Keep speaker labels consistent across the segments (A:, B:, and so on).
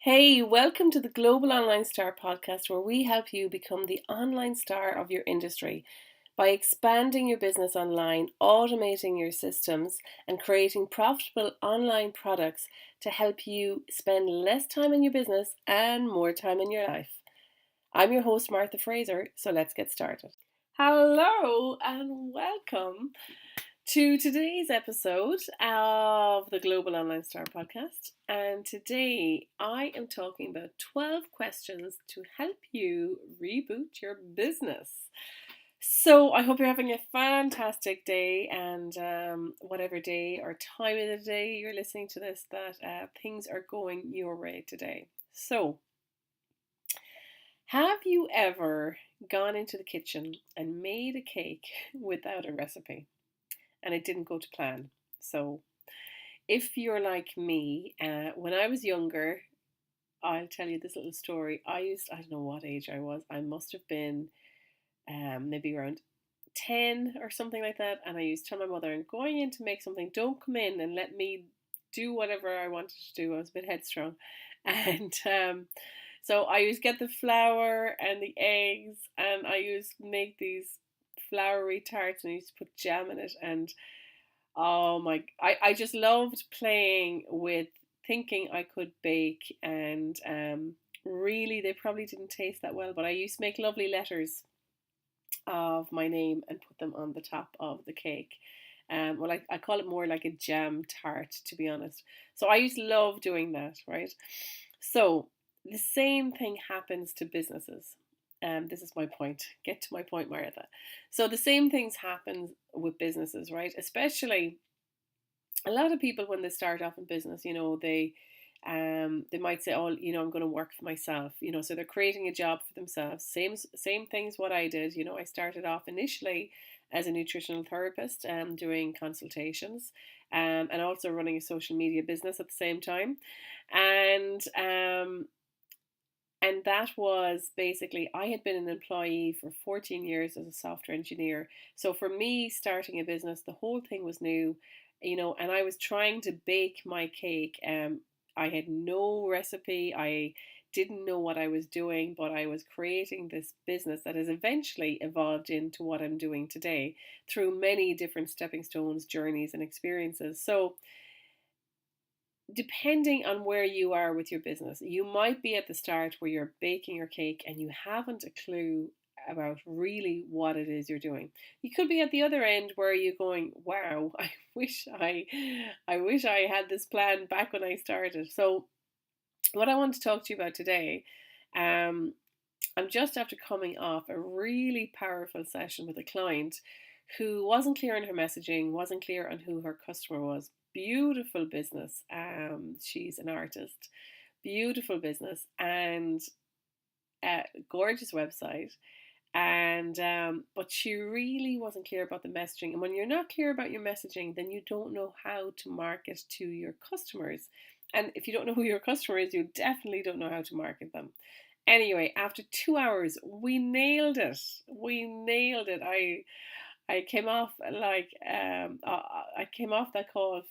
A: Hey, welcome to the Global Online Star podcast, where we help you become the online star of your industry by expanding your business online, automating your systems, and creating profitable online products to help you spend less time in your business and more time in your life. I'm your host, Martha Fraser, so let's get started. Hello and welcome to today's episode of the Global Online Star podcast. And today I am talking about 12 questions to help you reboot your business. So I hope you're having a fantastic day, and whatever day or time of the day you're listening to this, that things are going your way today. So, have you ever gone into the kitchen and made a cake without a recipe and it didn't go to plan? So, if you're like me, when I was younger, I'll tell you this little story. I don't know what age I was. I must have been maybe around 10 or something like that. And I used to tell my mother, I'm going in to make something. Don't come in and let me do whatever I wanted to do. I was a bit headstrong. And so I used to get the flour and the eggs, and I used to make these floury tarts, and I used to put jam in it. And oh my, I just loved playing with thinking I could bake, and really they probably didn't taste that well, but I used to make lovely letters of my name and put them on the top of the cake. Well, I call it more like a jam tart, to be honest. So I used to love doing that, right? So the same thing happens to businesses. This is my point. Get to my point, Martha. So the same things happen with businesses, right? Especially a lot of people when they start off in business, they might say, oh, I'm going to work for myself, so they're creating a job for themselves. Same things what I did. I started off initially as a nutritional therapist, doing consultations, and also running a social media business at the same time. And that was basically, I had been an employee for 14 years as a software engineer. So for me, starting a business, the whole thing was new, and I was trying to bake my cake. I had no recipe. I didn't know what I was doing, but I was creating this business that has eventually evolved into what I'm doing today through many different stepping stones, journeys, and experiences. So depending on where you are with your business, you might be at the start where you're baking your cake and you haven't a clue about really what it is you're doing. You could be at the other end where you're going, wow, I wish I had this plan back when I started. So what I want to talk to you about today, um, I'm just after coming off a really powerful session with a client who wasn't clear on her messaging, wasn't clear on who her customer was. Beautiful business. She's an artist. Beautiful business and a gorgeous website. And but she really wasn't clear about the messaging. And when you're not clear about your messaging, then you don't know how to market to your customers. And if you don't know who your customer is, you definitely don't know how to market them. Anyway, after 2 hours, we nailed it. We nailed it. I came off I came off that call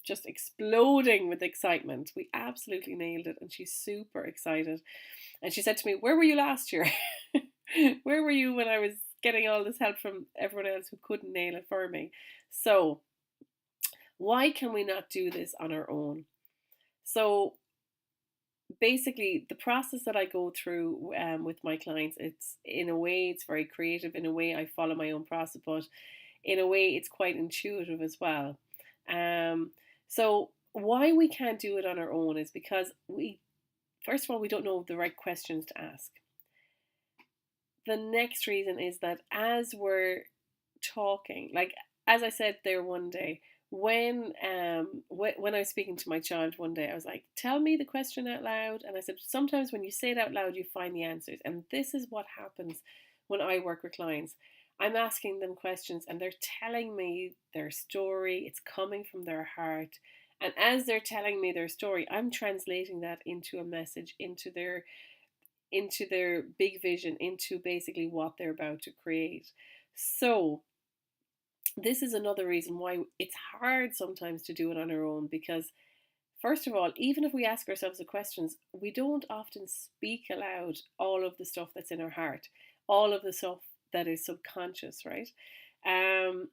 A: just exploding with excitement. We absolutely nailed it, and she's super excited. And she said to me, "Where were you last year? Where were you when I was getting all this help from everyone else who couldn't nail it for me?" So why can we not do this on our own? So basically the process that I go through with my clients, it's in a way it's very creative, in a way I follow my own process, but in a way it's quite intuitive as well. So why we can't do it on our own is because we, first of all, we don't know the right questions to ask. The next reason is that as we're talking, like as I said there one day, when I was speaking to my child one day, I was like, "Tell me the question out loud," and I said, "Sometimes when you say it out loud, you find the answers." And this is what happens when I work with clients. I'm asking them questions, and they're telling me their story. It's coming from their heart, and as they're telling me their story, I'm translating that into a message, into their big vision, into basically what they're about to create. So this is another reason why it's hard sometimes to do it on our own, because first of all, even if we ask ourselves the questions, we don't often speak aloud all of the stuff that's in our heart, all of the stuff that is subconscious, right? Um,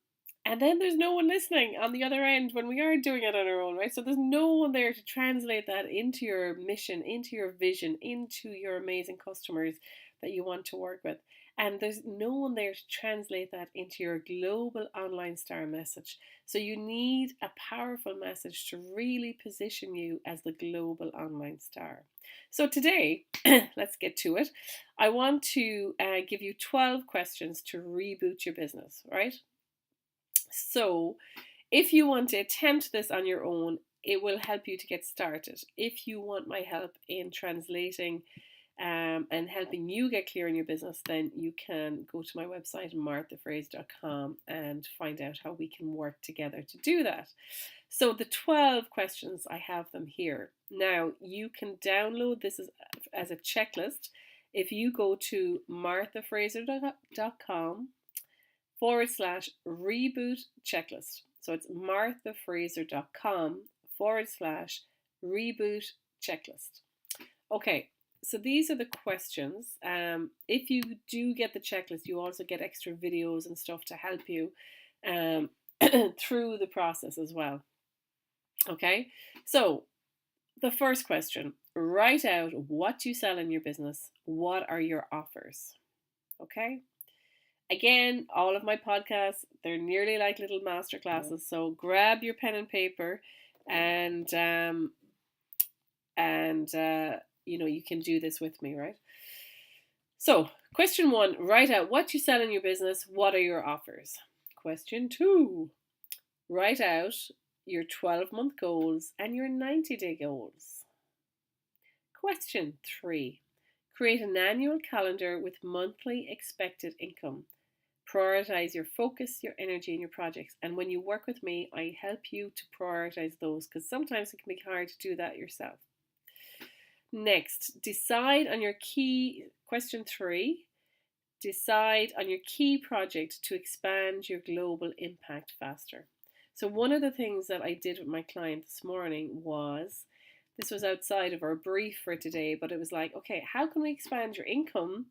A: and then there's no one listening on the other end when we are doing it on our own, right? So there's no one there to translate that into your mission, into your vision, into your amazing customers that you want to work with. And there's no one there to translate that into your global online star message. So you need a powerful message to really position you as the global online star. So today, let's get to it. I want to give you 12 questions to reboot your business, right? So if you want to attempt this on your own, it will help you to get started. If you want my help in translating and helping you get clear in your business, then you can go to my website, marthafraser.com, and find out how we can work together to do that. So the 12 questions, I have them here. Now, you can download this as a checklist if you go to marthafraser.com/reboot checklist. So it's marthafraser.com/reboot checklist. Okay, so these are the questions. If you do get the checklist, you also get extra videos and stuff to help you through the process as well. Okay, so the first question, write out what you sell in your business. What are your offers? Okay. Again, all of my podcasts, they're nearly like little masterclasses. So grab your pen and paper and you can do this with me, right? So, question 1, write out what you sell in your business. What are your offers? Question 2, write out your 12-month goals and your 90-day goals. Question 3, create an annual calendar with monthly expected income. Prioritize your focus, your energy, and your projects. And when you work with me, I help you to prioritize those because sometimes it can be hard to do that yourself. Next, question 3, decide on your key project to expand your global impact faster. So one of the things that I did with my client this morning this was outside of our brief for today, but it was like, okay, how can we expand your income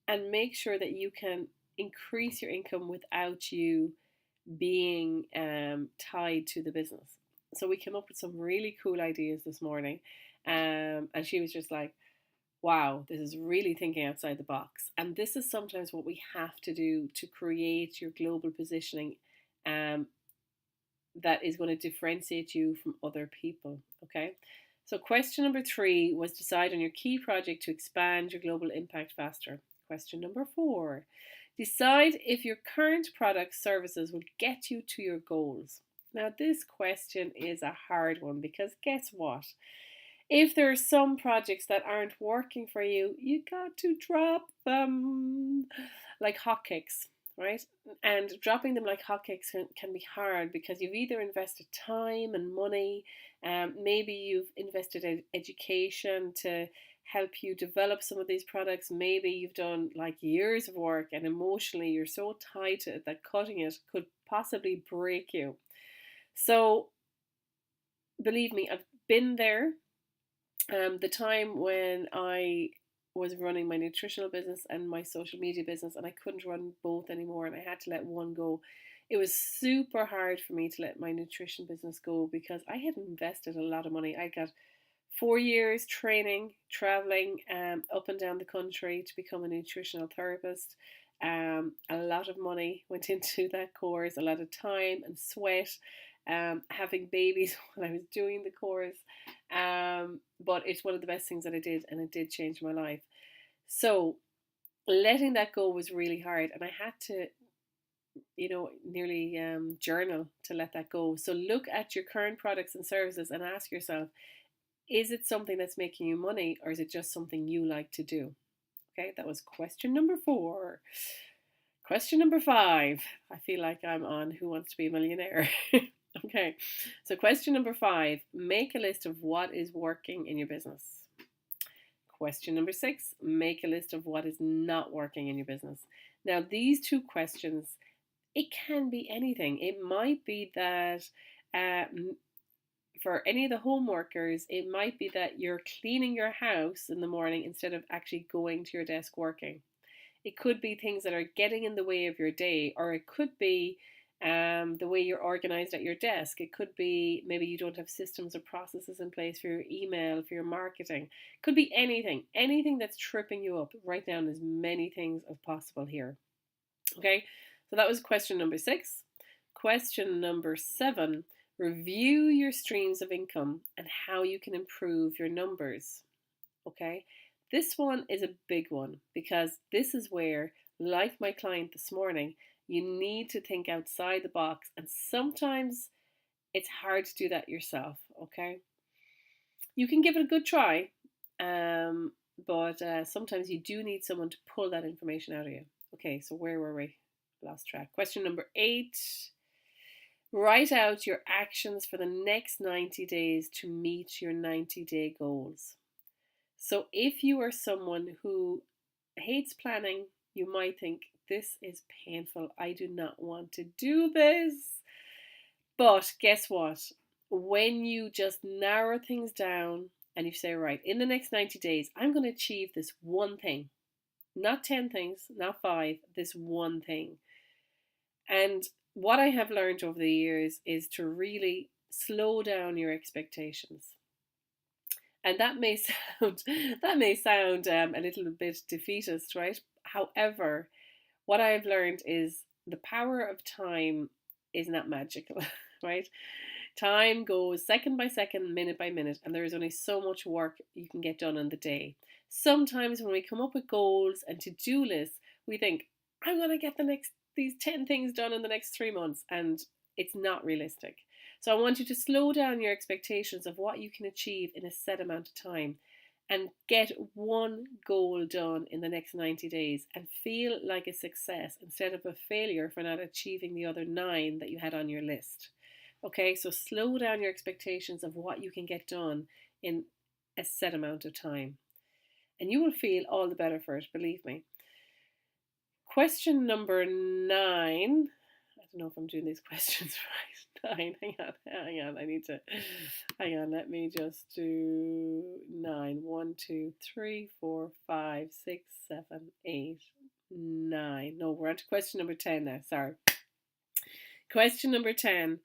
A: and make sure that you can increase your income without you being tied to the business? So we came up with some really cool ideas this morning, and she was just like, wow, this is really thinking outside the box. And this is sometimes what we have to do to create your global positioning that is going to differentiate you from other people. Okay, so question number 3 was decide on your key project to expand your global impact faster. Question number 4, decide if your current product services will get you to your goals. Now, this question is a hard one because guess what? If there are some projects that aren't working for you, you got to drop them like hotcakes, right? And dropping them like hotcakes can be hard because you've either invested time and money, maybe you've invested in education to help you develop some of these products. Maybe you've done like years of work and emotionally you're so tied to it that cutting it could possibly break you. So believe me, I've been there. The time when I was running my nutritional business and my social media business, and I couldn't run both anymore, and I had to let one go. It was super hard for me to let my nutrition business go because I had invested a lot of money. I got 4 years training, traveling up and down the country to become a nutritional therapist. A lot of money went into that course, a lot of time and sweat, having babies when I was doing the course. But it's one of the best things that I did, and it did change my life. So letting that go was really hard, and I had to, nearly journal to let that go. So look at your current products and services and ask yourself, is it something that's making you money, or is it just something you like to do? Okay, that was question number 4. Question number 5. I feel like I'm on Who Wants to Be a Millionaire? Okay, so question number 5. Make a list of what is working in your business. Question number 6. Make a list of what is not working in your business. Now, these 2 questions, it can be anything. It might be that For any of the home workers, it might be that you're cleaning your house in the morning instead of actually going to your desk working. It could be things that are getting in the way of your day, or it could be the way you're organized at your desk. It could be maybe you don't have systems or processes in place for your email, for your marketing. It could be anything that's tripping you up. Write down as many things as possible here. Okay, so that was question number 6. Question number 7, review your streams of income and how you can improve your numbers. Okay, this one is a big one because this is where, like my client this morning, you need to think outside the box, and sometimes it's hard to do that yourself. Okay, you can give it a good try, but sometimes you do need someone to pull that information out of you. Okay, so where were we? Lost track. Question number 8. Write out your actions for the next 90 days to meet your 90-day goals. So if you are someone who hates planning, you might think, this is painful. I do not want to do this. But guess what? When you just narrow things down and you say, right, in the next 90 days, I'm going to achieve this one thing. Not 10 things, not 5, this one thing. And what I have learned over the years is to really slow down your expectations. And that may sound a little bit defeatist, right? However, what I've learned is the power of time is not magical, right? Time goes second by second, minute by minute, and there is only so much work you can get done in the day. Sometimes when we come up with goals and to-do lists, we think, I'm going to get these 10 things done in the next 3 months, and it's not realistic. So I want you to slow down your expectations of what you can achieve in a set amount of time and get one goal done in the next 90 days and feel like a success instead of a failure for not achieving the other 9 that you had on your list. Okay, so slow down your expectations of what you can get done in a set amount of time. And you will feel all the better for it, believe me. Question number 9. I don't know if I'm doing these questions right. 9, hang on, let me just do 9. 1, 2, 3, 4, 5, 6, 7, 8, 9. No, we're on to question number 10 now, sorry. Question number 10.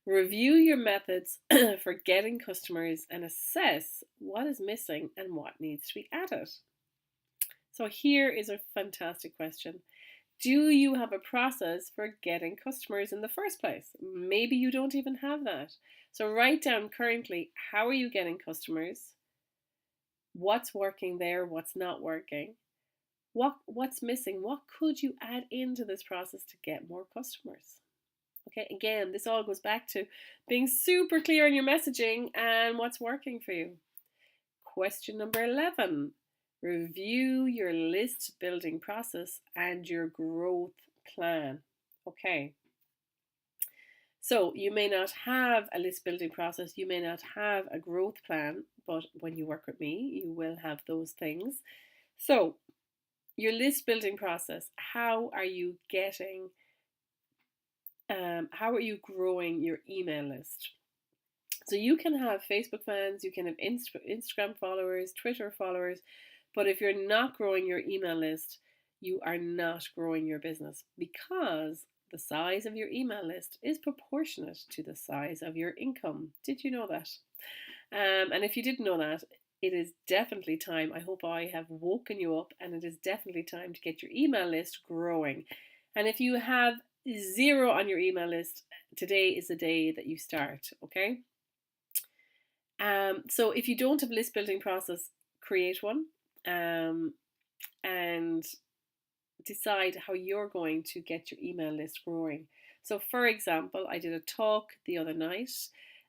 A: Review your methods for getting customers and assess what is missing and what needs to be added. So here is a fantastic question. Do you have a process for getting customers in the first place? Maybe you don't even have that. So write down currently, how are you getting customers? What's working there? What's not working? What's missing? What could you add into this process to get more customers? Okay, again, this all goes back to being super clear on your messaging and what's working for you. Question number 11. Review your list building process and your growth plan. Okay. So you may not have a list building process, you may not have a growth plan, but when you work with me, you will have those things. So your list building process, how are you growing your email list? So you can have Facebook fans, you can have Instagram followers, Twitter followers, but if you're not growing your email list, you are not growing your business, because the size of your email list is proportionate to the size of your income. Did you know that? And if you didn't know that, it is definitely time. I hope I have woken you up, and it is definitely time to get your email list growing. And if you have 0 on your email list, today is the day that you start, okay? So if you don't have a list building process, create one, and decide how you're going to get your email list growing. So for example, I did a talk the other night,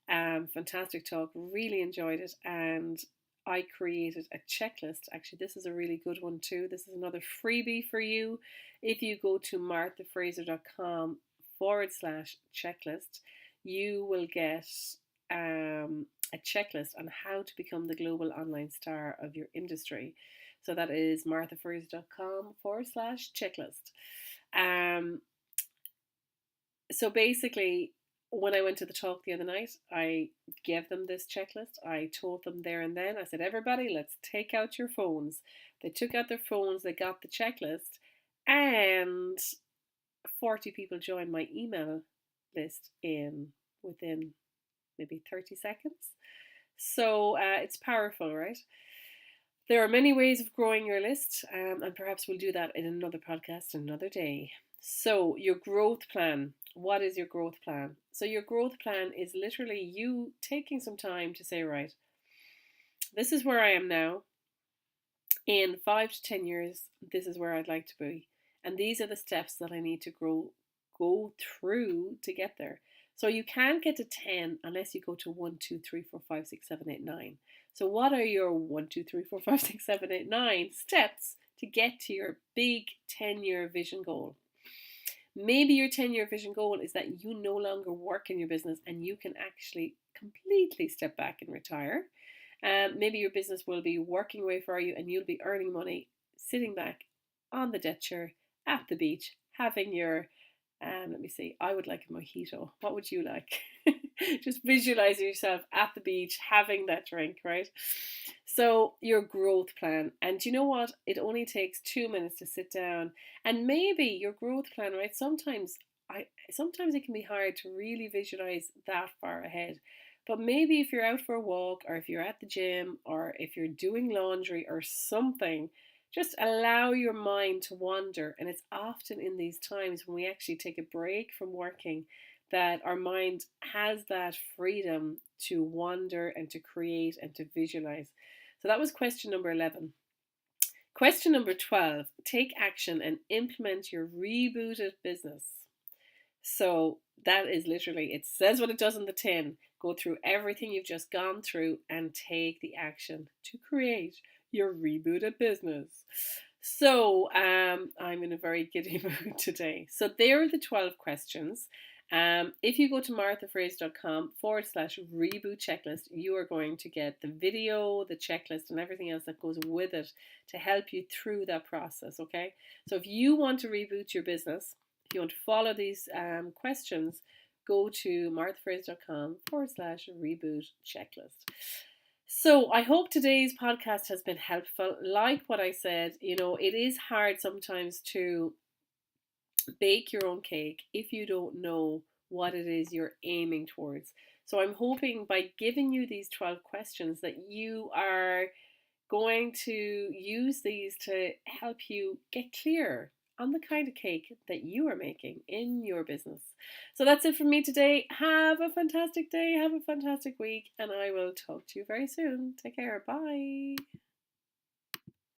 A: fantastic talk, really enjoyed it, and I created a checklist. Actually, this is a really good one too. This is another freebie for you. If you go to marthafraser.com/checklist, you will get a checklist on how to become the global online star of your industry. So that is marthafraser.com/checklist. So basically, when I went to the talk the other night, I gave them this checklist. I told them there and then, I said, everybody, let's take out your phones. They took out their phones, they got the checklist, and 40 people joined my email list in within maybe 30 seconds. So it's powerful, right? There are many ways of growing your list, and perhaps we'll do that in another podcast another day. So, your growth plan. What is your growth plan? So, your growth plan is literally you taking some time to say, right, this is where I am now. In 5 to 10 years, this is where I'd like to be. And these are the steps that I need to go through to get there. So you can't get to 10 unless you go to 1, 2, 3, 4, 5, 6, 7, 8, 9. So what are your 1, 2, 3, 4, 5, 6, 7, 8, 9 steps to get to your big 10-year vision goal? Maybe your 10-year vision goal is that you no longer work in your business and you can actually completely step back and retire. Maybe your business will be working away for you and you'll be earning money sitting back on the deck chair at the beach having your let me see, I would like a mojito. What would you like? Just visualize yourself at the beach having that drink, right? So, your growth plan. And you know what? It only takes 2 minutes to sit down. And maybe your growth plan, right? Sometimes it can be hard to really visualize that far ahead. But maybe if you're out for a walk, or if you're at the gym, or if you're doing laundry or something, just allow your mind to wander. And it's often in these times when we actually take a break from working that our mind has that freedom to wander and to create and to visualize. So that was question number 11. Question number 12, take action and implement your rebooted business. So that is literally, it says what it does on the tin. Go through everything you've just gone through and take the action to create your rebooted business. So I'm in a very giddy mood today. So there are the 12 questions. If you go to marthafraser.com/reboot checklist, you are going to get the video, the checklist, and everything else that goes with it to help you through that process. Okay. So if you want to reboot your business, if you want to follow these questions, go to marthafraser.com/reboot checklist. So I hope today's podcast has been helpful. Like what I said, it is hard sometimes to bake your own cake if you don't know what it is you're aiming towards. So I'm hoping by giving you these 12 questions that you are going to use these to help you get clear on the kind of cake that you are making in your business. So that's it from me today. Have a fantastic day, have a fantastic week, and I will talk to you very soon. Take care. Bye.